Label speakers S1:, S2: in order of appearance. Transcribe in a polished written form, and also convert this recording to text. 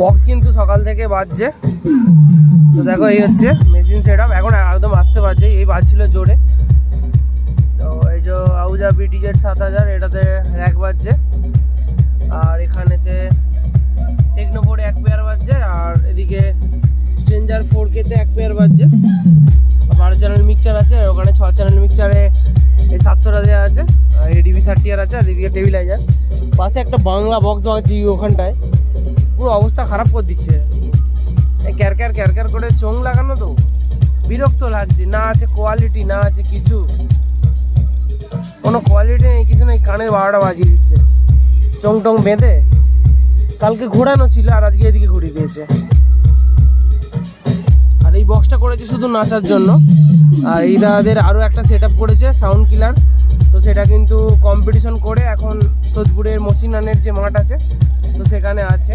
S1: Box কিন্তু সকাল থেকে বাজছে। তো দেখো এই হচ্ছে মেশিন সেট আপ, এখন একদম আসতে পারছে, এই বাজছিল জোরে। তো এই যে আউজা BTZ 7000 এটাতে র্যাক বাজছে, আর এখানেতে টেকনোফোরে 1 পেয়ার বাজছে, আর এদিকে স্ট্রেঞ্জার 4K তে 1 পেয়ার বাজছে। 12 চ্যানেল মিক্সচার আছে, ওখানে 6 চ্যানেল মিক্সচারে এই 700টা দেওয়া আছে, আর ADB 30 আছে, আর এদিকে টেবিলাইজার। পাশে একটা বাংলা বক্স বাজছে ওখানটায়, পুরো অবস্থা খারাপ করে দিচ্ছে। এই ক্যারক্যার ক্যারক্যার করে চোং লাগানো, তো বিরক্ত লাগছে। না আছে কোয়ালিটি, না আছে কিছু, কোনো কোয়ালিটি নেই, কিছু নেই। কানের 12টা বাজিয়ে দিচ্ছে চোং টং বেঁধে। কালকে ঘোরানো ছিল, আর আজকে এদিকে ঘুরিয়ে দিয়েছে। আর এই বক্সটা করেছে শুধু নাচার জন্য। আর এই দাদাদের আরও একটা সেট আপ করেছে সাউন্ড কিলার, তো সেটা কিন্তু কম্পিটিশন করে এখন সোদপুরের মসিনানের যে মাঠ আছে, তো সেখানে আছে।